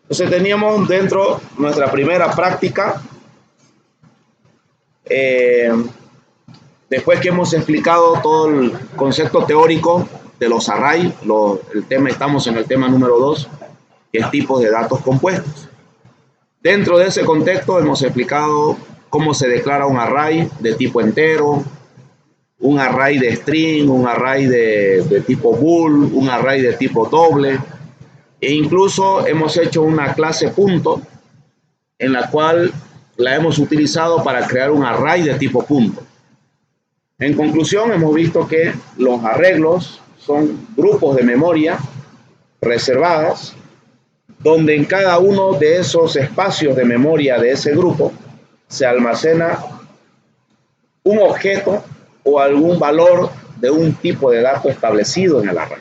Entonces teníamos dentro nuestra primera práctica, eh, después que hemos explicado todo el concepto teórico de los arrays, estamos en el tema número 2, que es tipos de datos compuestos. Dentro de ese contexto hemos explicado cómo se declara un array de tipo entero, un array de string, un array de tipo bool, un array de tipo doble, e incluso hemos hecho una clase punto en la cual la hemos utilizado para crear un array de tipo punto. En conclusión, hemos visto que los arreglos son grupos de memoria reservadas, donde en cada uno de esos espacios de memoria de ese grupo se almacena un objeto o algún valor de un tipo de dato establecido en el array.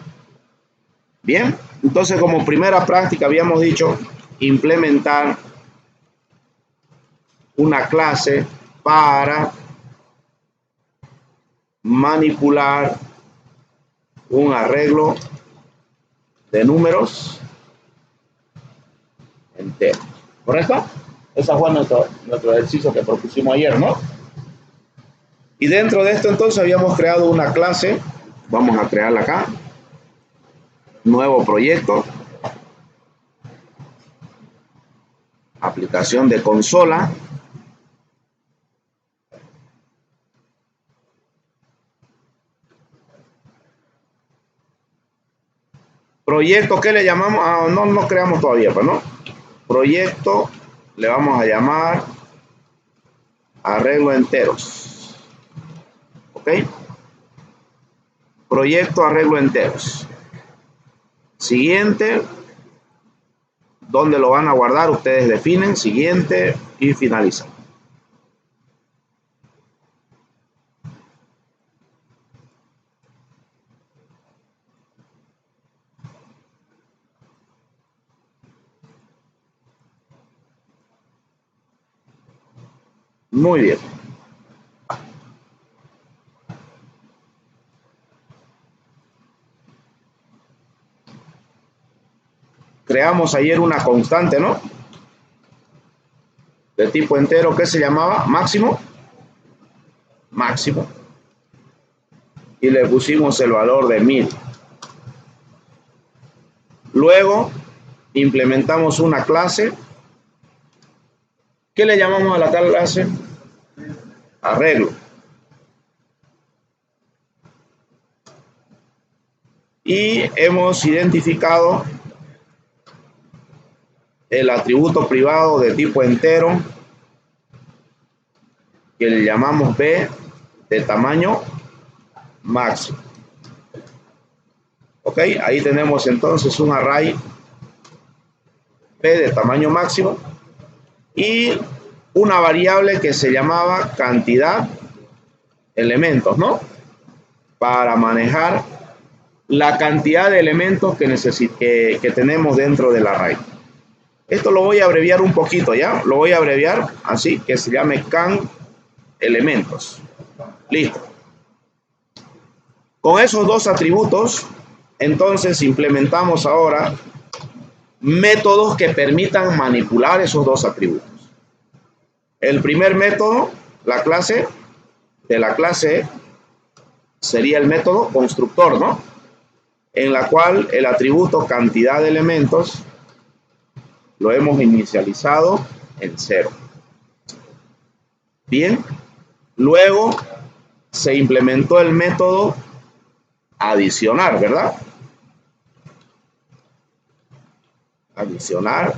Bien, entonces como primera práctica habíamos dicho implementar una clase para manipular un arreglo de números enteros. ¿Correcto? Ese fue nuestro ejercicio que propusimos ayer, ¿no? Y dentro de esto entonces habíamos creado una clase, vamos a crearla acá, nuevo proyecto, aplicación de consola. Proyecto, ¿qué le llamamos? No creamos todavía, pues, ¿no? Proyecto, le vamos a llamar arreglo enteros. ¿Ok? Proyecto arreglo enteros. Siguiente, ¿dónde lo van a guardar? Ustedes definen, siguiente y finalizan. Muy bien. Creamos ayer una constante, ¿no? De tipo entero que se llamaba máximo. Máximo. Y le pusimos el valor de 1000. Luego implementamos una clase. ¿Qué le llamamos a la tal clase? Arreglo. Y hemos identificado el atributo privado de tipo entero que le llamamos b de tamaño máximo. Ok, ahí tenemos entonces un array b de tamaño máximo y una variable que se llamaba cantidad elementos, ¿no? Para manejar la cantidad de elementos que tenemos dentro del array. Esto lo voy a abreviar un poquito, ¿ya? Lo voy a abreviar así, que se llame can elementos. Listo. Con esos dos atributos, entonces implementamos ahora métodos que permitan manipular esos dos atributos. El primer método, la clase de la clase, sería el método constructor, ¿no? En la cual el atributo cantidad de elementos lo hemos inicializado en 0. Bien, luego se implementó el método adicionar, ¿verdad? Adicionar.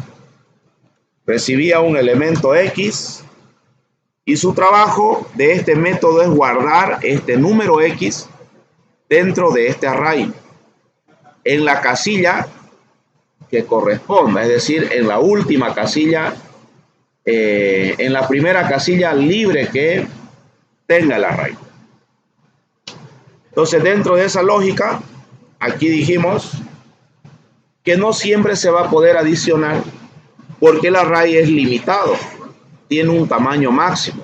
Recibía un elemento X y su trabajo de este método es guardar este número X dentro de este array en la casilla que corresponda, es decir, en la última casilla, en la primera casilla libre que tenga el array. Entonces, dentro de esa lógica, aquí dijimos que no siempre se va a poder adicionar porque el array es limitado, tiene un tamaño máximo.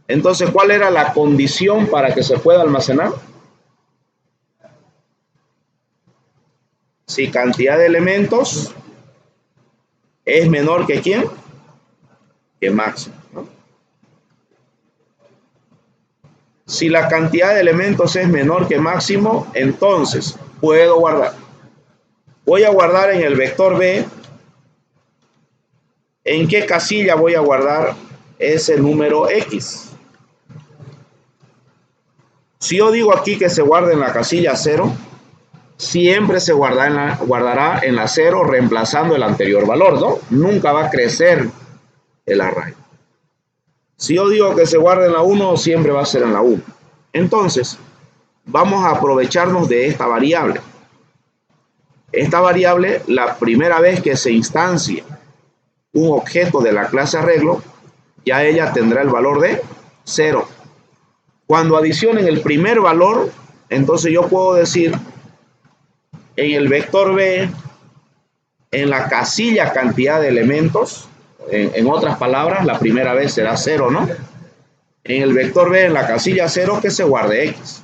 Entonces, ¿cuál era la condición para que se pueda almacenar? Si cantidad de elementos es menor que ¿quién? Que máximo, ¿no? Si la cantidad de elementos es menor que máximo, entonces puedo guardar. Voy a guardar en el vector B. ¿En qué casilla voy a guardar ese número X? Si yo digo aquí que se guarda en la casilla 0, siempre se guardará en la 0 reemplazando el anterior valor, ¿no? Nunca va a crecer el array. Si yo digo que se guarda en la 1, siempre va a ser en la 1. Entonces, vamos a aprovecharnos de esta variable. Esta variable, la primera vez que se instancia un objeto de la clase arreglo, ya ella tendrá el valor de 0. Cuando adicionen el primer valor, entonces yo puedo decir en el vector B, en la casilla cantidad de elementos, en otras palabras, la primera vez será 0, ¿no? En el vector B, en la casilla 0, que se guarde X.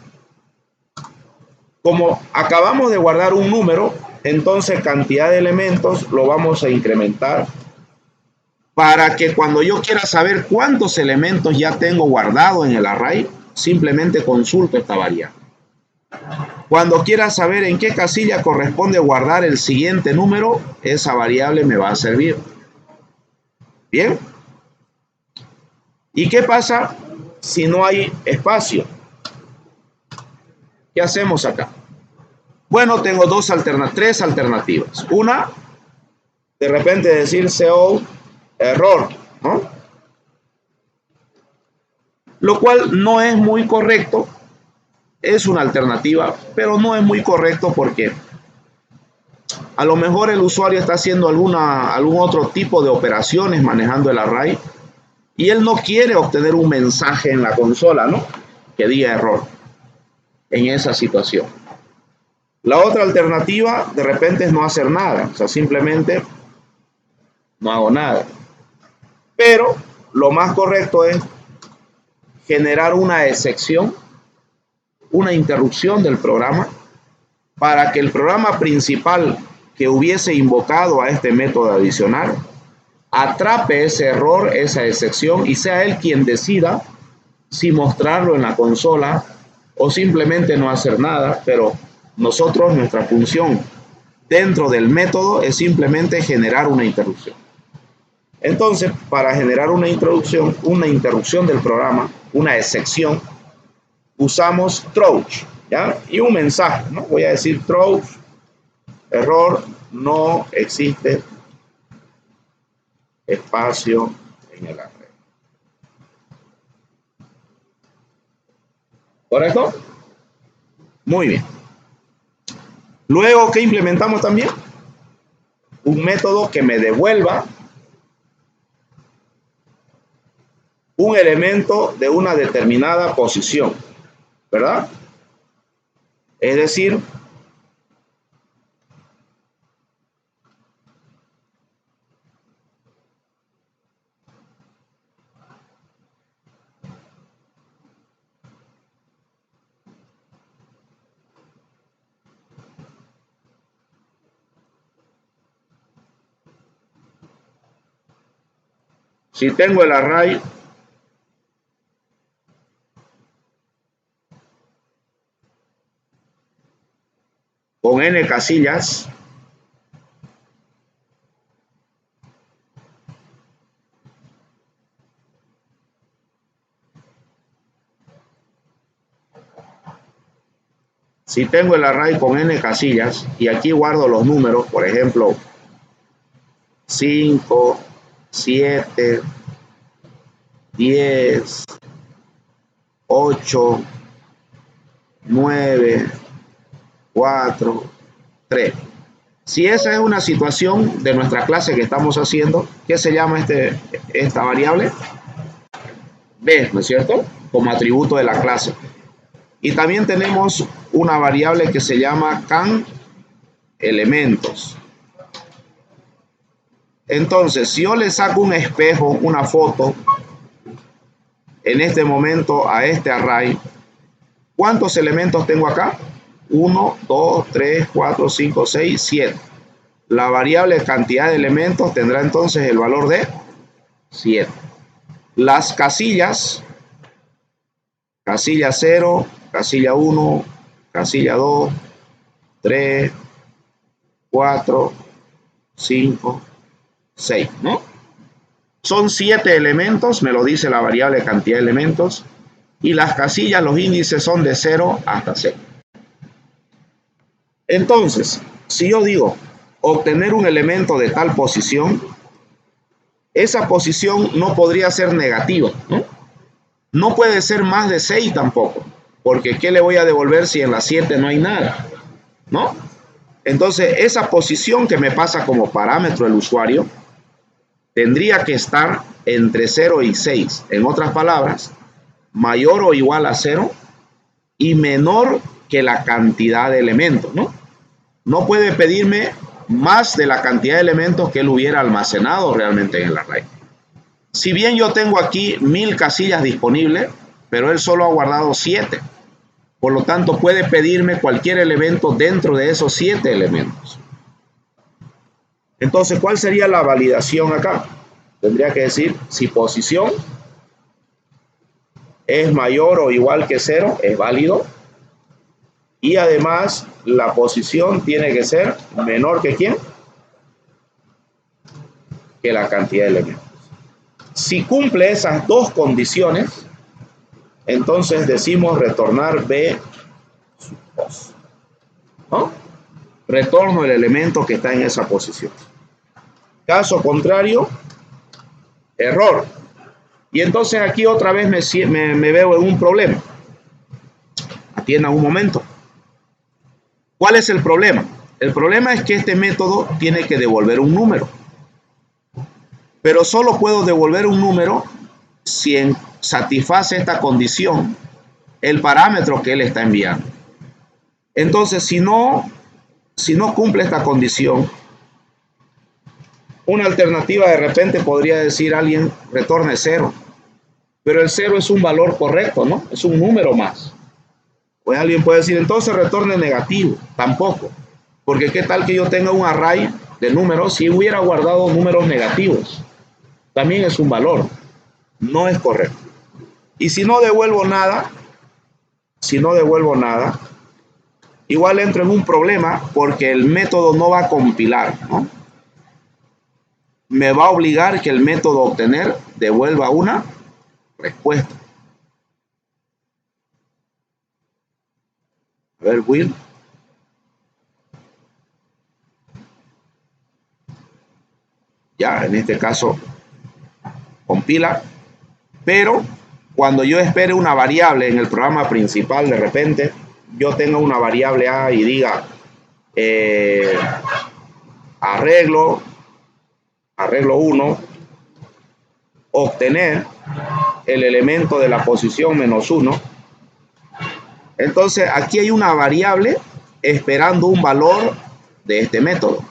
Como acabamos de guardar un número, entonces cantidad de elementos lo vamos a incrementar para que cuando yo quiera saber cuántos elementos ya tengo guardado en el array, simplemente consulto esta variable. Cuando quiera saber en qué casilla corresponde guardar el siguiente número, esa variable me va a servir. Bien. ¿Y qué pasa si no hay espacio? ¿Qué hacemos acá? Bueno, tengo tres alternativas. Una, de repente decir CO error, ¿no? Lo cual no es muy correcto. Es una alternativa, pero no es muy correcto porque a lo mejor el usuario está haciendo algún otro tipo de operaciones manejando el array y él no quiere obtener un mensaje en la consola, ¿no? Que diga error en esa situación. La otra alternativa de repente es no hacer nada, o sea, simplemente no hago nada. Pero lo más correcto es generar una excepción, una interrupción del programa para que el programa principal que hubiese invocado a este método adicional atrape ese error, esa excepción y sea él quien decida si mostrarlo en la consola o simplemente no hacer nada, pero nosotros, nuestra función dentro del método es simplemente generar una interrupción. Entonces, para generar una interrupción del programa, una excepción, usamos throw, ¿ya? Y un mensaje, ¿no? Voy a decir throw, error, no existe espacio en el array. ¿Correcto? Muy bien. Luego, ¿qué implementamos también? Un método que me devuelva un elemento de una determinada posición, ¿verdad? Es decir, si tengo el array con n casillas, si tengo el array con n casillas y aquí guardo los números, por ejemplo, 5, 7, 10, 8, 9, 4, 3. Si esa es una situación de nuestra clase que estamos haciendo, ¿qué se llama esta variable? B, ¿no es cierto? Como atributo de la clase. Y también tenemos una variable que se llama can elementos. Entonces, si yo le saco un espejo, una foto, en este momento a este array, ¿cuántos elementos tengo acá? 1, 2, 3, 4, 5, 6, 7. La variable cantidad de elementos tendrá entonces el valor de 7. Las casillas, casilla 0, casilla 1, casilla 2, 3, 4, 5, 6, ¿no? Son 7 elementos, me lo dice la variable cantidad de elementos, y las casillas, los índices son de 0 hasta 6. Entonces, si yo digo obtener un elemento de tal posición, esa posición no podría ser negativa, ¿no? No puede ser más de 6 tampoco, porque ¿qué le voy a devolver si en la 7 no hay nada? ¿No? Entonces, esa posición que me pasa como parámetro el usuario tendría que estar entre 0 y 6. En otras palabras, mayor o igual a 0 y menor que la cantidad de elementos, ¿no? No puede pedirme más de la cantidad de elementos que él hubiera almacenado realmente en el array. Si bien yo tengo aquí 1000 casillas disponibles, pero él solo ha guardado 7. Por lo tanto, puede pedirme cualquier elemento dentro de esos 7 elementos. Entonces, ¿cuál sería la validación acá? Tendría que decir si posición es mayor o igual que 0, es válido. Y además, la posición tiene que ser menor que ¿quién? Que la cantidad de elementos. Si cumple esas dos condiciones, entonces decimos retornar B2, ¿no? Retorno el elemento que está en esa posición. Caso contrario, error. Y entonces aquí otra vez me veo en un problema. Atiendan un momento. ¿Cuál es el problema? El problema es que este método tiene que devolver un número. Pero solo puedo devolver un número si satisface esta condición el parámetro que él está enviando. Entonces, si no cumple esta condición, una alternativa de repente podría decir alguien retorne 0. Pero el 0 es un valor correcto, ¿no? Es un número más. Pues alguien puede decir, entonces retorne negativo. Tampoco. Porque qué tal que yo tenga un array de números si hubiera guardado números negativos. También es un valor. No es correcto. Y si no devuelvo nada, igual entro en un problema porque el método no va a compilar, ¿no? Me va a obligar que el método obtener devuelva una respuesta. A ver, Will. Ya, en este caso, compila. Pero cuando yo espere una variable en el programa principal, de repente, yo tenga una variable A y diga arreglo 1, obtener el elemento de la posición -1. Entonces, aquí hay una variable esperando un valor de este método.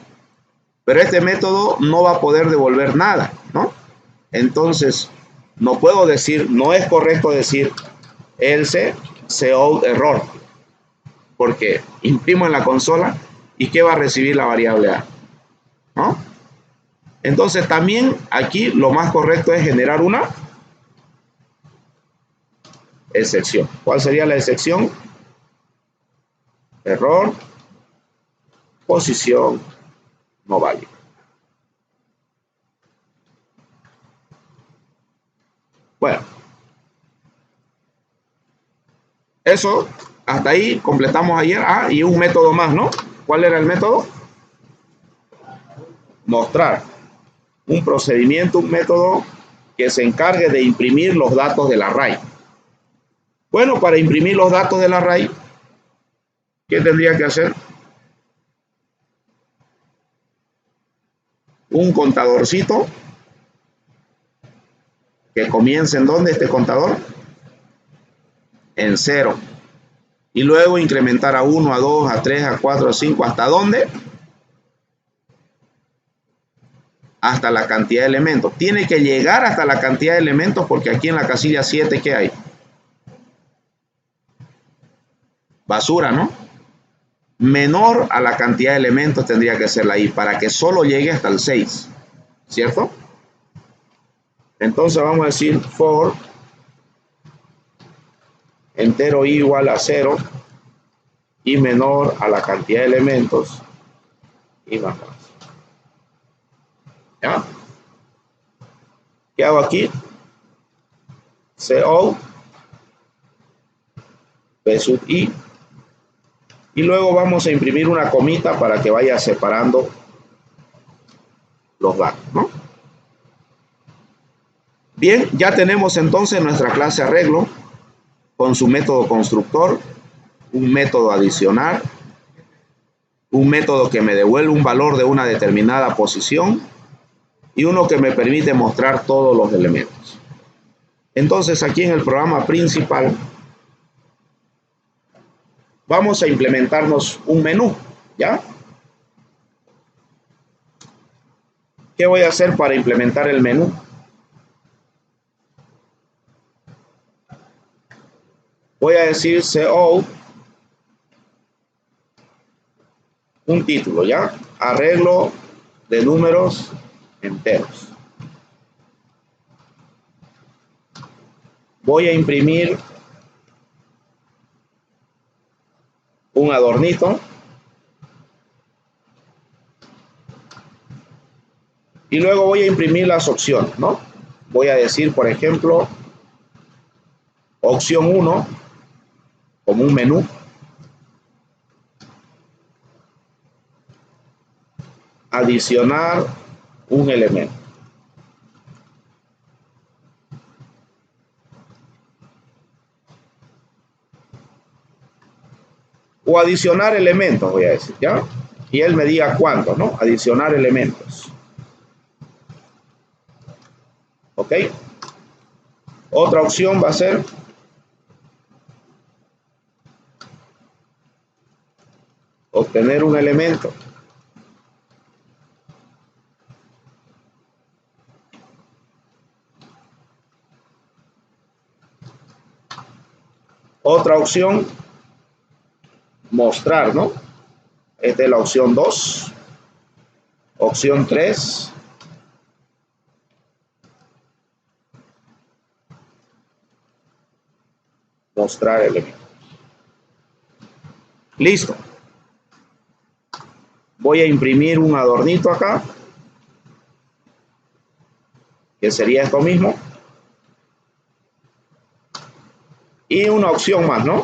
Pero este método no va a poder devolver nada, ¿no? Entonces, no puedo decir, no es correcto decir else cout error, porque imprimo en la consola y ¿qué va a recibir la variable A? ¿No? Entonces, también aquí lo más correcto es generar una excepción. ¿Cuál sería la excepción? Error, posición no válida. Bueno, eso, hasta ahí completamos ayer. Ah, y un método más, ¿no? ¿Cuál era el método? Mostrar un procedimiento, un método que se encargue de imprimir los datos del array. Bueno, para imprimir los datos del array, ¿qué tendría que hacer? Un contadorcito que comience en ¿dónde este contador? En 0. Y luego incrementar a 1, a 2, a 3, a 4, a 5. ¿Hasta dónde? Hasta la cantidad de elementos. Tiene que llegar hasta la cantidad de elementos porque aquí en la casilla 7, ¿qué hay? Basura, ¿no? menor a la cantidad de elementos tendría que ser la i para que solo llegue hasta el 6, ¿cierto? Entonces vamos a decir for entero i igual a 0 y menor a la cantidad de elementos y más. ¿Ya? ¿Qué hago aquí? CO p sub i, y luego vamos a imprimir una comita para que vaya separando los datos, ¿no? Bien, ya tenemos entonces nuestra clase arreglo con su método constructor, un método adicionar, un método que me devuelve un valor de una determinada posición y uno que me permite mostrar todos los elementos. Entonces aquí en el programa principal vamos a implementarnos un menú, ¿ya? ¿Qué voy a hacer para implementar el menú? Voy a decir CO, un título, ¿ya? Arreglo de números enteros. Voy a imprimir un adornito y luego voy a imprimir las opciones, ¿no? Voy a decir, por ejemplo, opción 1 como un menú. Adicionar un elemento. O adicionar elementos, voy a decir, ¿ya? Y él me diga cuántos, ¿no? Adicionar elementos. ¿Ok? Otra opción va a ser obtener un elemento. Otra opción, mostrar, ¿no? Esta es la opción 2. Opción 3. Mostrar elementos. Listo. Voy a imprimir un adornito acá, que sería esto mismo. Y una opción más, ¿no?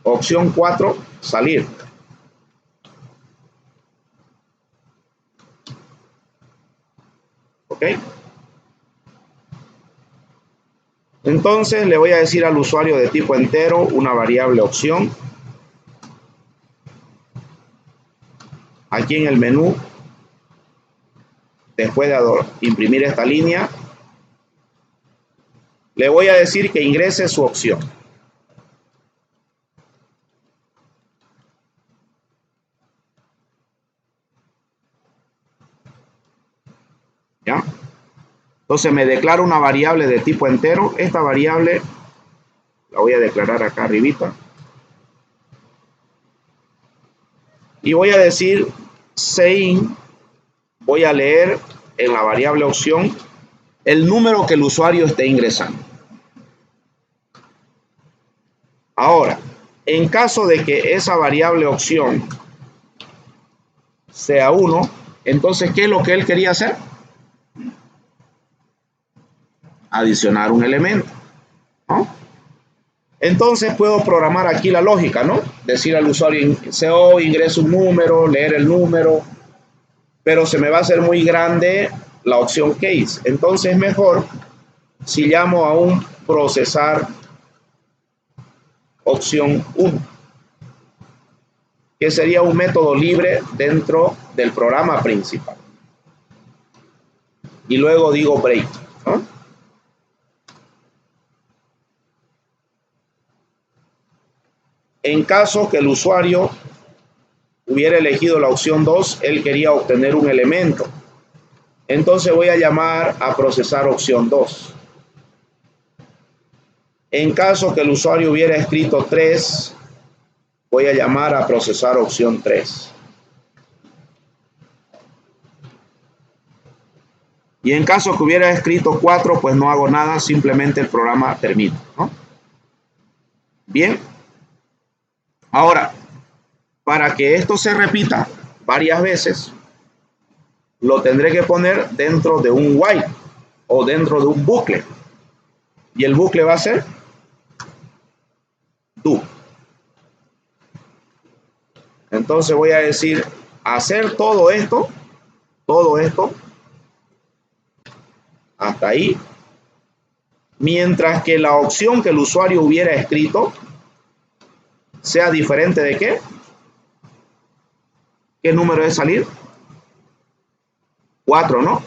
Opción 4, salir. ¿Ok? Entonces le voy a decir al usuario de tipo entero una variable opción. Aquí en el menú, después de imprimir esta línea, le voy a decir que ingrese su opción. ¿Ya? Entonces me declaro una variable de tipo entero. Esta variable la voy a declarar acá arribita. Y voy a decir sein, voy a leer en la variable opción el número que el usuario esté ingresando. Ahora, en caso de que esa variable opción sea 1, entonces, ¿qué es lo que él quería hacer? Adicionar un elemento, ¿no? Entonces puedo programar aquí la lógica, ¿no? Decir al usuario, CO, ingresa un número, leer el número, pero se me va a hacer muy grande la opción case. Entonces es mejor si llamo a un procesar opción 1, que sería un método libre dentro del programa principal. Y luego digo break, ¿no? En caso que el usuario hubiera elegido la opción 2, él quería obtener un elemento. Entonces voy a llamar a procesar opción 2. En caso que el usuario hubiera escrito 3, voy a llamar a procesar opción 3. Y en caso que hubiera escrito 4, pues no hago nada, simplemente el programa termina, ¿no? Bien. Ahora, para que esto se repita varias veces, lo tendré que poner dentro de un while o dentro de un bucle. Y el bucle va a ser do. Entonces voy a decir, hacer todo esto, hasta ahí, mientras que la opción que el usuario hubiera escrito sea diferente de ¿qué? ¿Qué número es salir? 4, ¿no?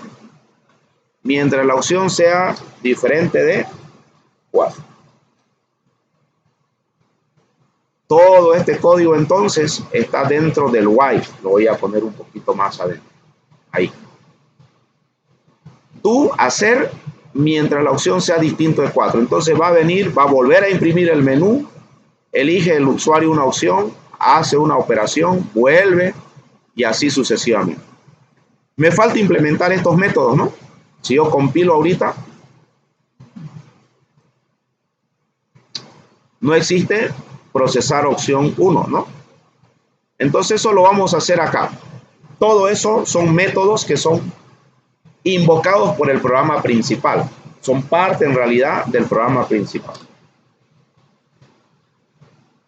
Mientras la opción sea diferente de 4. Todo este código entonces está dentro del while. Lo voy a poner un poquito más adentro. Ahí. Tú hacer mientras la opción sea distinto de 4. Entonces va a venir, va a volver a imprimir el menú, elige el usuario una opción, hace una operación, vuelve y así sucesivamente. Me falta implementar estos métodos, ¿no? Si yo compilo ahorita, no existe procesar opción 1, ¿no? Entonces eso lo vamos a hacer acá. Todo eso son métodos que son invocados por el programa principal. Son parte en realidad del programa principal.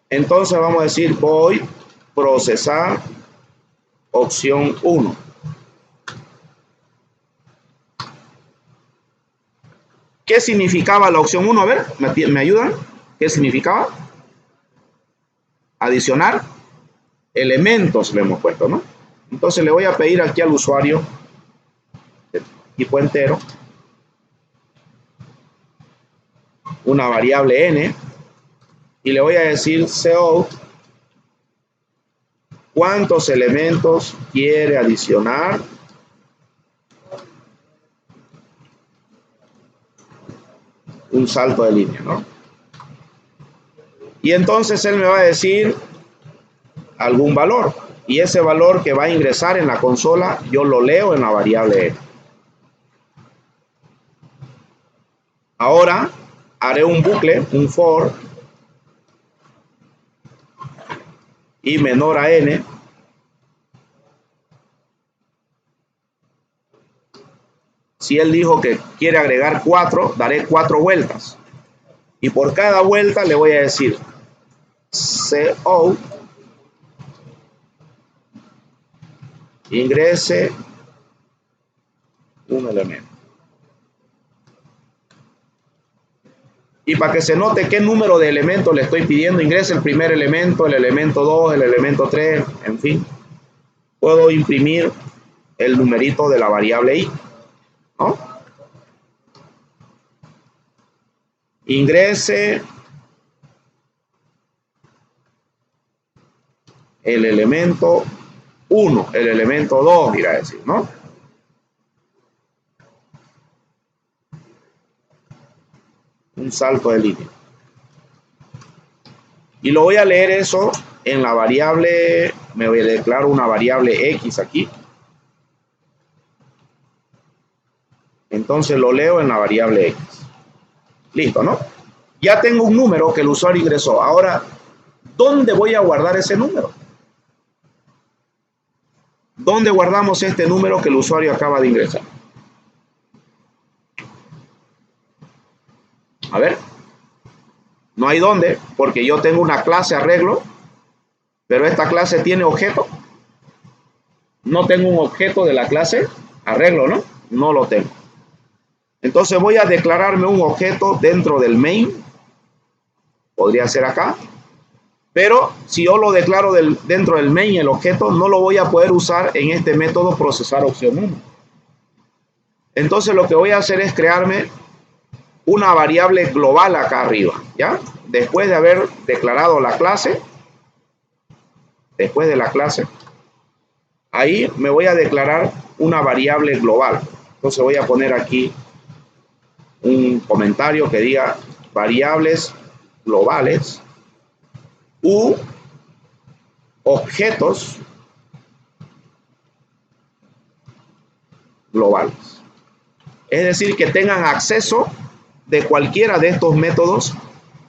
Entonces vamos a decir, voy a procesar opción 1. ¿Qué significaba la opción 1? A ver, ¿me ayudan? ¿Qué significaba? Adicionar elementos le hemos puesto, ¿no? Entonces le voy a pedir aquí al usuario de tipo entero una variable n y le voy a decir cout cuántos elementos quiere adicionar un salto de línea, ¿no? Y entonces él me va a decir algún valor y ese valor que va a ingresar en la consola yo lo leo en la variable n. Ahora haré un bucle, un for y menor a n si él dijo que quiere agregar 4, daré 4 vueltas y por cada vuelta le voy a decir cout ingrese un elemento. Y para que se note qué número de elementos le estoy pidiendo, ingrese el primer elemento, el elemento 2, el elemento 3, en fin. Puedo imprimir el numerito de la variable i, ¿no? Ingrese el elemento 1, el elemento 2, irá a decir, ¿no? Un salto de línea. Y lo voy a leer eso en la variable, me voy a declarar una variable x aquí. Entonces lo leo en la variable x. Listo, ¿no? Ya tengo un número que el usuario ingresó. Ahora, ¿dónde voy a guardar ese número? ¿Dónde guardamos este número que el usuario acaba de ingresar? A ver. No hay dónde, porque yo tengo una clase arreglo, pero esta clase tiene objeto. No tengo un objeto de la clase arreglo, ¿no? No lo tengo. Entonces voy a declararme un objeto dentro del main. Podría ser acá. Pero si yo lo declaro dentro del main, el objeto, no lo voy a poder usar en este método procesar opción 1. Entonces lo que voy a hacer es crearme una variable global acá arriba, ¿ya? Después de haber declarado la clase, después de la clase, ahí me voy a declarar una variable global. Entonces voy a poner aquí un comentario que diga variables globales u objetos globales. Es decir, que tengan acceso de cualquiera de estos métodos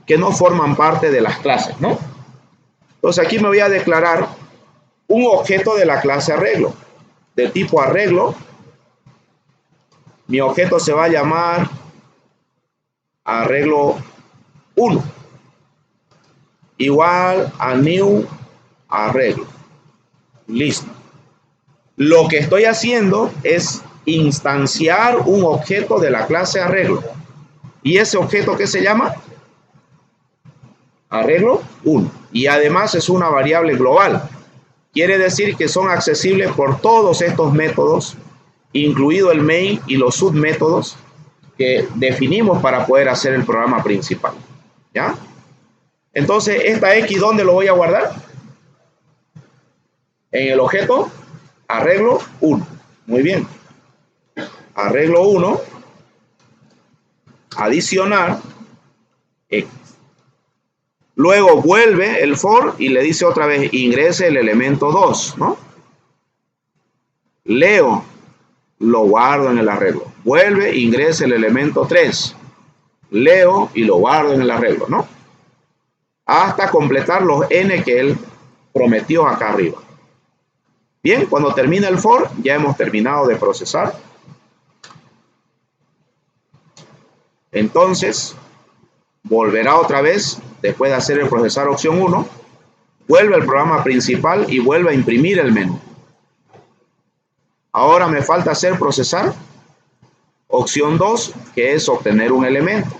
que no forman parte de las clases, ¿no? Entonces aquí me voy a declarar un objeto de la clase arreglo, de tipo arreglo. Mi objeto se va a llamar arreglo 1, igual a new arreglo. Listo. Lo que estoy haciendo es instanciar un objeto de la clase arreglo. ¿Y ese objeto qué se llama? Arreglo 1. Y además es una variable global. Quiere decir que son accesibles por todos estos métodos, incluido el main y los submétodos que definimos para poder hacer el programa principal. ¿Ya? Entonces, esta X, ¿dónde lo voy a guardar? En el objeto arreglo 1. Muy bien. Arreglo 1, adicionar X. Luego vuelve el for y le dice otra vez, ingrese el elemento 2, ¿no? Leo, lo guardo en el arreglo. Vuelve, ingrese el elemento 3. Leo y lo guardo en el arreglo, ¿no? Hasta completar los n que él prometió acá arriba. Bien, cuando termine el for, ya hemos terminado de procesar. Entonces, volverá otra vez, después de hacer el procesar opción 1, vuelve al programa principal y vuelve a imprimir el menú. Ahora me falta hacer procesar opción 2, que es obtener un elemento.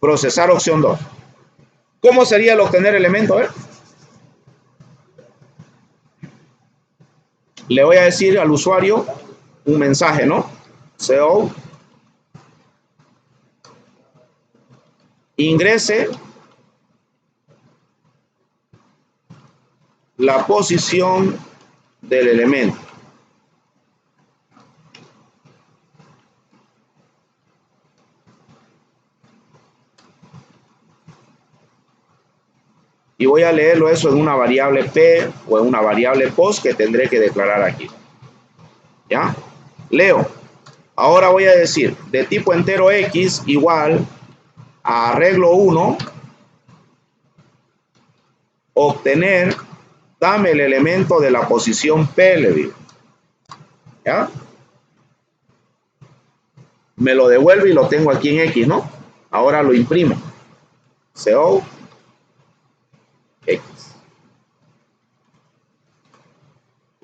Procesar opción 2. ¿Cómo sería el obtener elemento? A ver. Le voy a decir al usuario un mensaje, ¿no? CO ingrese la posición del elemento. Y voy a leerlo eso en una variable P o en una variable post que tendré que declarar aquí. ¿Ya? Leo. Ahora voy a decir de tipo entero X igual a arreglo 1, obtener, dame el elemento de la posición P, le digo. ¿Ya? Me lo devuelve y lo tengo aquí en X, ¿no? Ahora lo imprimo. CO X.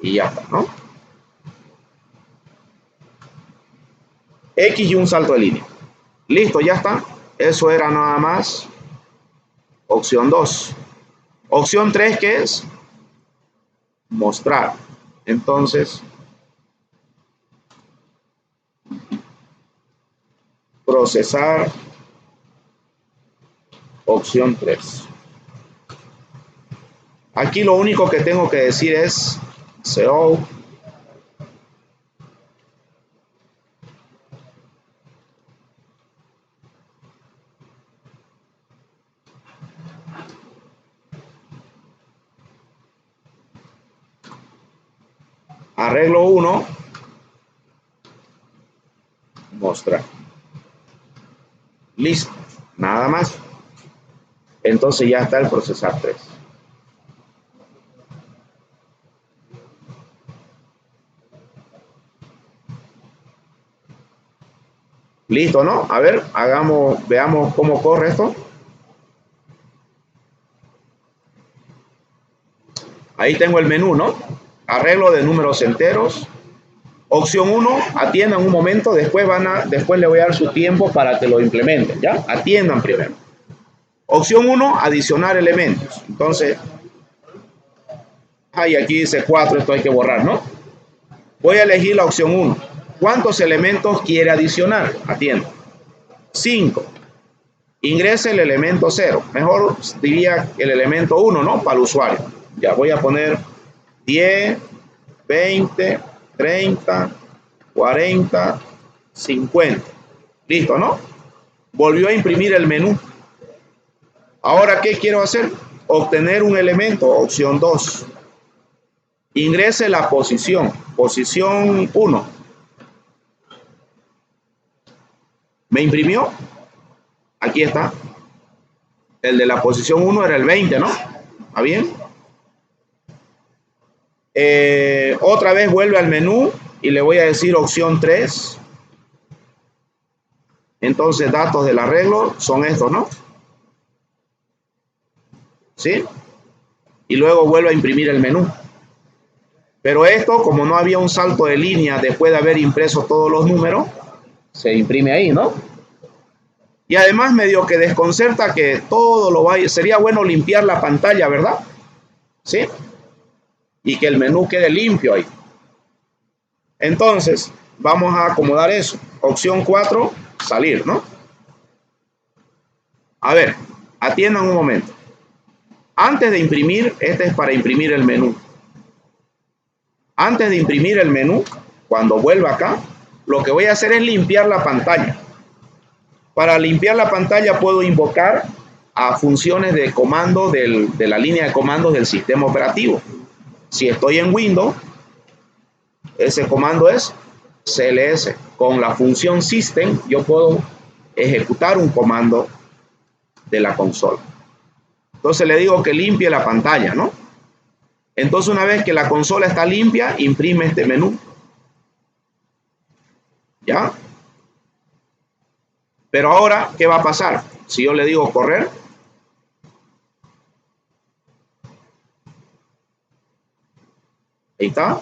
Y ya está, ¿no? X y un salto de línea. Listo, ya está. Eso era nada más opción 2. Opción 3, ¿qué es? Mostrar. Entonces, procesar opción 3. Aquí lo único que tengo que decir es CO arreglo 1, mostrar. Listo, nada más. Entonces ya está el procesar 3. Listo, ¿no? A ver, veamos cómo corre esto. Ahí tengo el menú, ¿no? Arreglo de números enteros. Opción 1, atiendan un momento, después le voy a dar su tiempo para que lo implementen, ¿ya? Atiendan primero. Opción 1, adicionar elementos. Entonces, y aquí dice 4, esto hay que borrar, ¿no? Voy a elegir la opción 1. ¿Cuántos elementos quiere adicionar? Atienda. 5. Ingrese el elemento 0. Mejor diría el elemento 1, ¿no? Para el usuario. Ya voy a poner 10, 20, 30, 40, 50. Listo, ¿no? Volvió a imprimir el menú. Ahora, ¿qué quiero hacer? Obtener un elemento, opción 2. Ingrese la posición 1. ¿Me imprimió? Aquí está. El de la posición 1 era el 20, ¿no? ¿Está bien? Otra vez vuelve al menú y le voy a decir opción 3. Entonces, datos del arreglo son estos, ¿no? ¿Sí? Y luego vuelve a imprimir el menú. Pero esto, como no había un salto de línea después de haber impreso todos los números, se imprime ahí, ¿no? Y además medio que desconcerta que todo lo vaya. Sería bueno limpiar la pantalla, ¿verdad? ¿Sí? Y que el menú quede limpio ahí. Entonces, vamos a acomodar eso. Opción 4, salir, ¿no? A ver, atiendan un momento. Antes de imprimir, este es para imprimir el menú. Antes de imprimir el menú, cuando vuelva acá, lo que voy a hacer es limpiar la pantalla. Para limpiar la pantalla puedo invocar a funciones de comando de la línea de comandos del sistema operativo. Si estoy en Windows, ese comando es cls. Con la función system yo puedo ejecutar un comando de la consola. Entonces le digo que limpie la pantalla, ¿no? Entonces una vez que la consola está limpia, imprime este menú. ¿Ya? Pero ahora, ¿qué va a pasar? Si yo le digo correr, ahí está.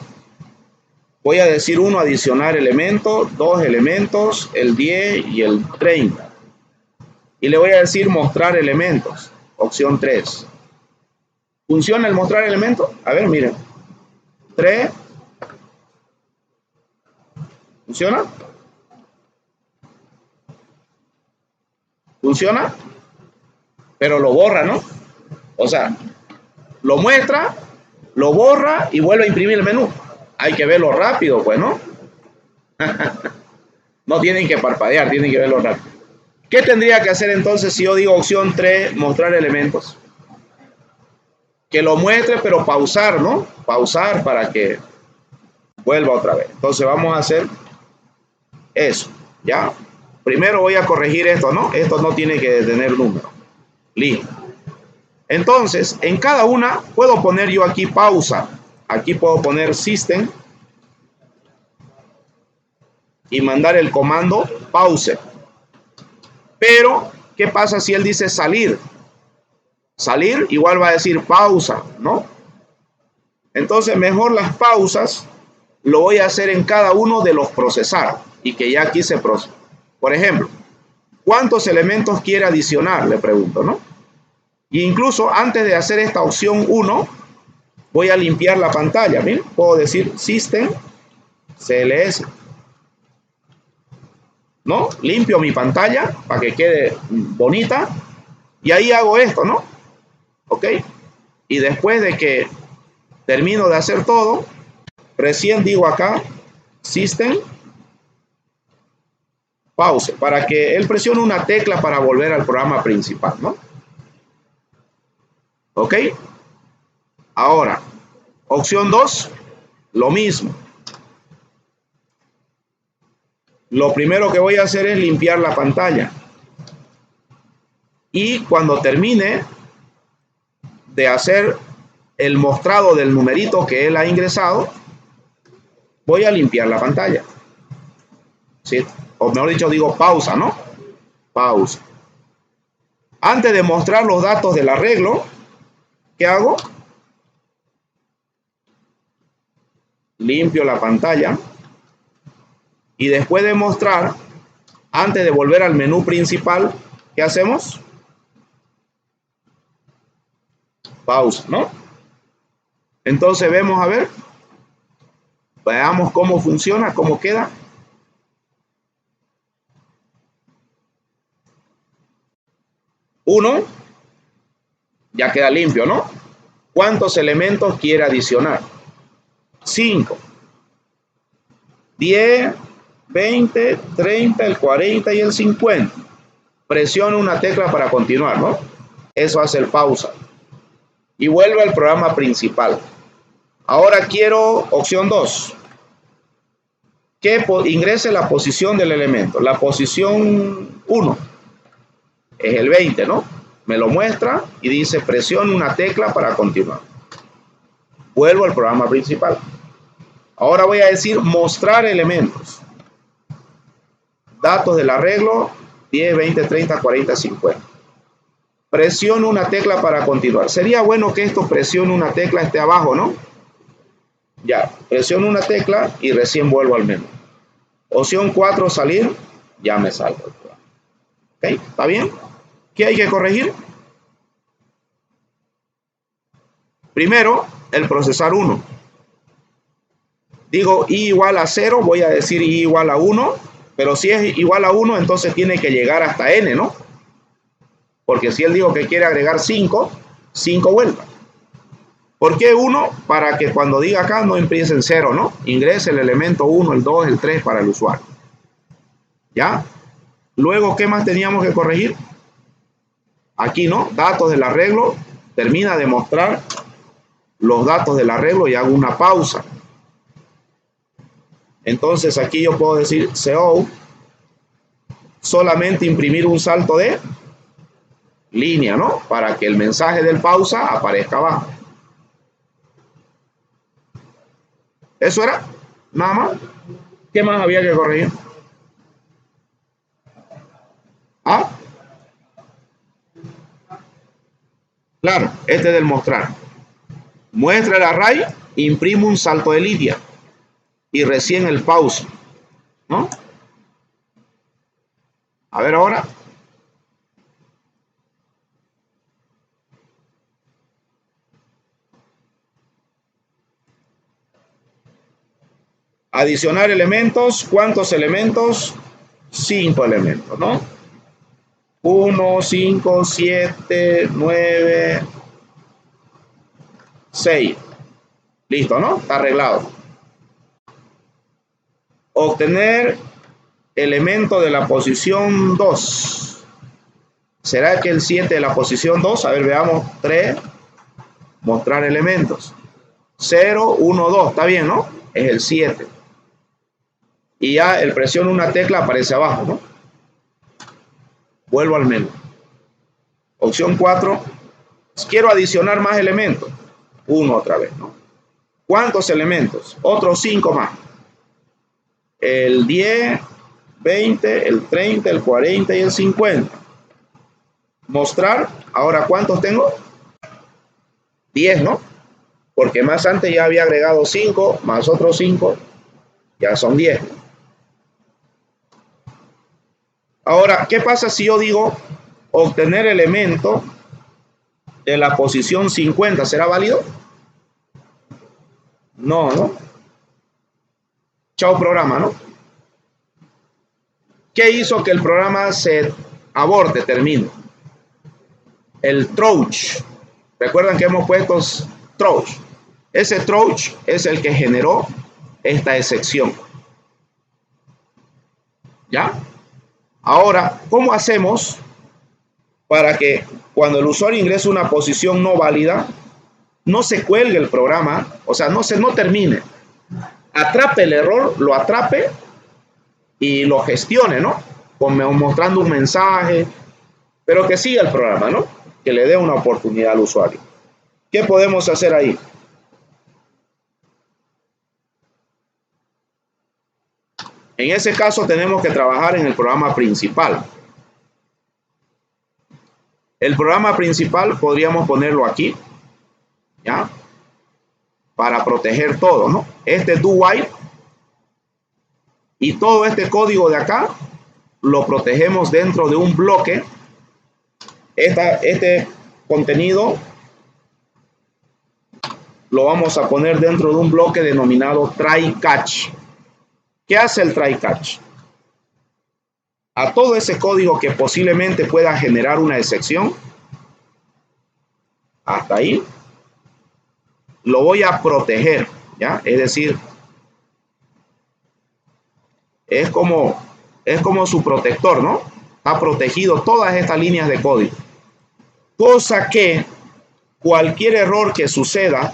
Voy a decir 1, adicionar elemento, 2 elementos, el 10 y el 30. Y le voy a decir mostrar elementos, opción 3. ¿Funciona el mostrar elementos? A ver, miren. 3. ¿Funciona? ¿Funciona? Pero lo borra, ¿no? O sea, lo muestra, lo borra y vuelve a imprimir el menú. Hay que verlo rápido, pues, ¿no? No tienen que parpadear, tienen que verlo rápido. ¿Qué tendría que hacer entonces si yo digo opción 3, mostrar elementos? Que lo muestre, pero pausar, ¿no? Pausar para que vuelva otra vez. Entonces vamos a hacer eso, ¿ya? Primero voy a corregir esto, ¿no? Esto no tiene que tener número. Listo. Entonces, en cada una puedo poner yo aquí pausa. Aquí puedo poner system y mandar el comando pause. Pero, ¿qué pasa si él dice salir? Salir igual va a decir pausa, ¿no? Entonces, mejor las pausas lo voy a hacer en cada uno de los procesar y que ya aquí se procesa. Por ejemplo, ¿cuántos elementos quiere adicionar? Le pregunto, ¿no? Y incluso antes de hacer esta opción 1, voy a limpiar la pantalla. ¿Bien? Puedo decir System CLS. ¿No? Limpio mi pantalla para que quede bonita. Y ahí hago esto, ¿no? ¿Ok? Y después de que termino de hacer todo, recién digo acá System Pause, para que él presione una tecla para volver al programa principal, ¿no? ¿Ok? Ahora, opción 2, lo mismo. Lo primero que voy a hacer es limpiar la pantalla. Y cuando termine de hacer el mostrado del numerito que él ha ingresado, voy a limpiar la pantalla. ¿Sí? O mejor dicho, digo pausa, ¿no? Pausa. Antes de mostrar los datos del arreglo, ¿qué hago? Limpio la pantalla. Y después de mostrar, antes de volver al menú principal, ¿qué hacemos? Pausa, ¿no? Entonces vemos, a ver, veamos cómo funciona, cómo queda. Uno, ya queda limpio, ¿no? ¿Cuántos elementos quiere adicionar? 5, 10, 20, 30, el 40 y el 50. Presiona una tecla para continuar, ¿no? Eso hace el pausa. Y vuelve al programa principal. Ahora quiero opción 2. Que ingrese la posición del elemento. La posición 1 es el 20, ¿no? Me lo muestra y dice presione una tecla para continuar. Vuelvo al programa principal. Ahora voy a decir mostrar elementos. Datos del arreglo 10, 20, 30, 40, 50. Presiono una tecla para continuar. Sería bueno que esto presione una tecla esté abajo, ¿no? Ya, presiono una tecla y recién vuelvo al menú. Opción 4, salir, ya me salgo. ¿Ok? ¿Está bien? ¿Qué hay que corregir? Primero, el procesar 1. Digo i igual a 0, voy a decir i igual a 1, pero si es igual a 1, entonces tiene que llegar hasta n, ¿no? Porque si él dijo que quiere agregar 5, 5 vueltas. ¿Por qué 1? Para que cuando diga acá no empiece en 0, ¿no? Ingrese el elemento 1, el 2, el 3 para el usuario. ¿Ya? Luego, ¿qué más teníamos que corregir? Aquí, ¿no? Datos del arreglo. Termina de mostrar los datos del arreglo y hago una pausa. Entonces aquí yo puedo decir CO, solamente imprimir un salto de línea, ¿no? Para que el mensaje del pausa aparezca abajo. Eso era, nada más. ¿Qué más había que corregir? Ah, claro, este del mostrar. Muestra el array, imprimo un salto de línea y recién el pausa, ¿no? A ver ahora. Adicionar elementos. ¿Cuántos elementos? 5 elementos, ¿no? 1, 5, 7, 9, 6. Listo, ¿no? Está arreglado. Obtener elemento de la posición 2. ¿Será que el 7 de la posición 2? A ver, veamos. 3. Mostrar elementos. 0, 1, 2. Está bien, ¿no? Es el 7. Y ya el presiono una tecla aparece abajo, ¿no? Vuelvo al menú. Opción 4. Quiero adicionar más elementos. 1 otra vez, ¿no? ¿Cuántos elementos? Otros 5 más. El 10, 20, el 30, el 40 y el 50. Mostrar. Ahora, ¿cuántos tengo? 10, ¿no? Porque más antes ya había agregado 5, más otros 5. Ya son 10. Ahora, ¿qué pasa si yo digo obtener elemento de la posición 50? ¿Será válido? No, ¿no? Chao programa, ¿no? ¿Qué hizo que el programa se aborte, termine? El trouch. ¿Recuerdan que hemos puesto trouch? Ese trouch es el que generó esta excepción. ¿Ya? Ahora, ¿cómo hacemos para que cuando el usuario ingrese una posición no válida, no se cuelgue el programa, o sea, no termine? Atrape el error, lo atrape y lo gestione, ¿no? Como mostrando un mensaje, pero que siga el programa, ¿no? Que le dé una oportunidad al usuario. ¿Qué podemos hacer ahí? En ese caso tenemos que trabajar en el programa principal. El programa principal podríamos ponerlo aquí, ¿ya? Para proteger todo, ¿no? Este do while y todo este código de acá lo protegemos dentro de un bloque. Este contenido lo vamos a poner dentro de un bloque denominado try catch. ¿Qué hace el try catch? A todo ese código que posiblemente pueda generar una excepción, hasta ahí, lo voy a proteger. ¿ya? Es decir, es como su protector, ¿no? Ha protegido todas estas líneas de código. Cosa que cualquier error que suceda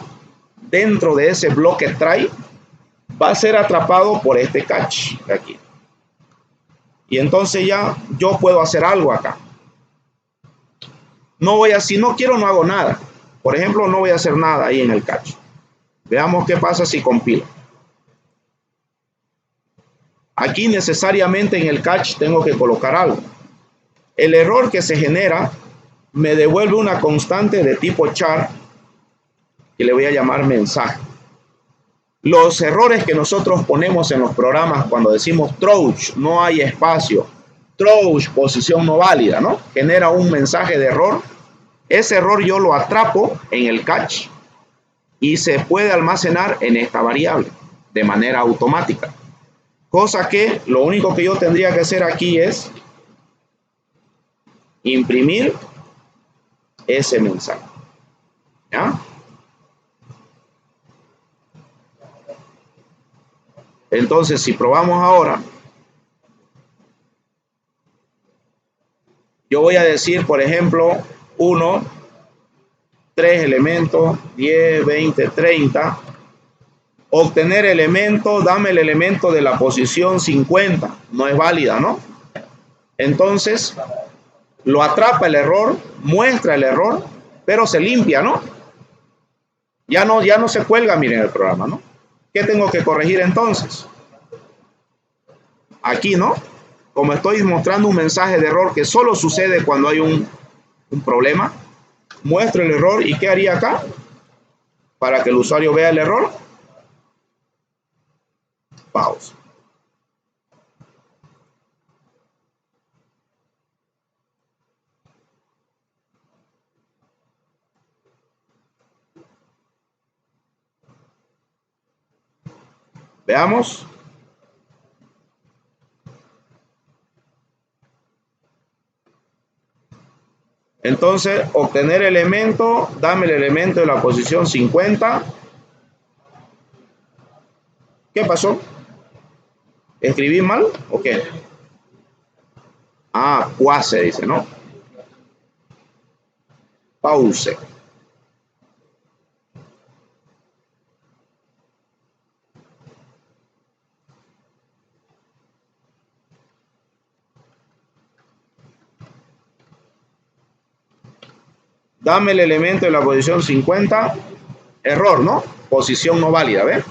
dentro de ese bloque try va a ser atrapado por este catch de aquí. Y entonces ya yo puedo hacer algo acá. No voy a, si no quiero, no hago nada. Por ejemplo, no voy a hacer nada ahí en el catch. Veamos qué pasa si compilo. Aquí necesariamente en el catch tengo que colocar algo. El error que se genera me devuelve una constante de tipo char que le voy a llamar mensaje. Los errores que nosotros ponemos en los programas cuando decimos trouch, no hay espacio, trouch, posición no válida, ¿no? Genera un mensaje de error. Ese error yo lo atrapo en el catch y se puede almacenar en esta variable de manera automática. Cosa que lo único que yo tendría que hacer aquí es imprimir ese mensaje. ¿Ya? Entonces, si probamos ahora, yo voy a decir, por ejemplo, 1, 3 elementos, 10, 20, 30. Obtener elemento, dame el elemento de la posición 50. No es válida, ¿no? Entonces, lo atrapa el error, muestra el error, pero se limpia, ¿no? Ya no se cuelga, miren el programa, ¿no? ¿Qué tengo que corregir entonces? Aquí, ¿no? Como estoy mostrando un mensaje de error que solo sucede cuando hay un problema, muestro el error y ¿qué haría acá? Para que el usuario vea el error. Pausa. Veamos. Entonces, obtener elemento, dame el elemento de la posición 50. ¿Qué pasó? ¿Escribí mal o qué? Ah, cuase dice, ¿no? Pause. Dame el elemento de la posición 50. Error, ¿no? Posición no válida, ¿ves?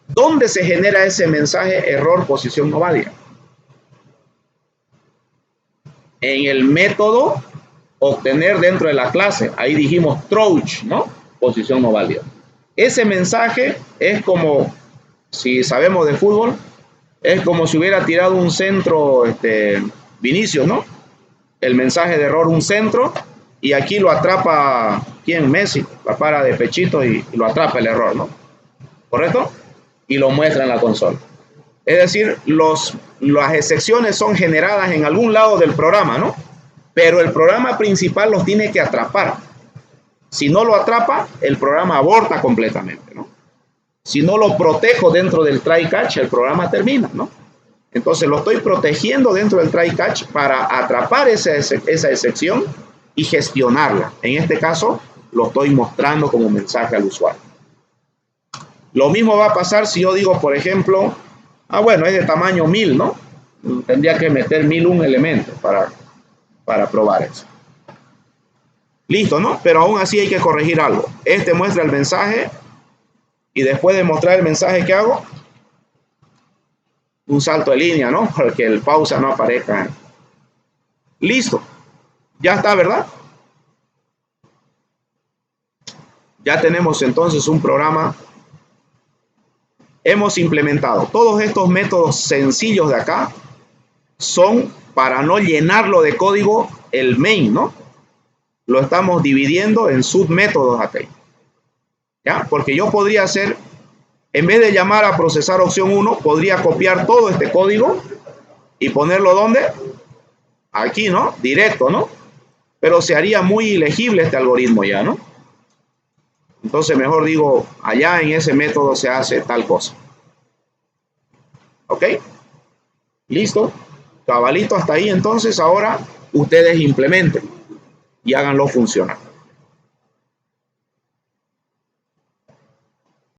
¿Dónde se genera ese mensaje error, posición no válida? En el método obtener dentro de la clase. Ahí dijimos trouch, ¿no? Posición no válida. Ese mensaje es como, si sabemos de fútbol, es como si hubiera tirado un centro, Vinicius, ¿no? El mensaje de error, un centro, y aquí lo atrapa, ¿quién? Messi, la para de pechito y lo atrapa el error, ¿no? ¿Correcto? Y lo muestra en la consola. Es decir, las excepciones son generadas en algún lado del programa, ¿no? Pero el programa principal los tiene que atrapar. Si no lo atrapa, el programa aborta completamente, ¿no? Si no lo protejo dentro del try catch, el programa termina, ¿no? Entonces lo estoy protegiendo dentro del try catch para atrapar esa excepción y gestionarla. En este caso, lo estoy mostrando como mensaje al usuario. Lo mismo va a pasar si yo digo, por ejemplo, bueno, es de tamaño 1000, ¿no? Tendría que meter 1001 elementos para probar eso. Listo, ¿no? Pero aún así hay que corregir algo. Muestra el mensaje y después de mostrar el mensaje, ¿qué hago? Un salto de línea, ¿no? Para que el pausa no aparezca. Listo. Ya está, ¿verdad? Ya tenemos entonces un programa. Hemos implementado todos estos métodos sencillos de acá. Son para no llenarlo de código el main, ¿no? Lo estamos dividiendo en submétodos aquí. ¿Ya? Porque yo podría hacer, en vez de llamar a procesar opción 1, podría copiar todo este código y ponerlo ¿dónde? Aquí, ¿no? Directo, ¿no? Pero se haría muy ilegible este algoritmo ya, ¿no? Entonces mejor digo, allá en ese método se hace tal cosa. ¿Ok? Listo. Cabalito hasta ahí. Entonces ahora ustedes implementen y háganlo funcionar.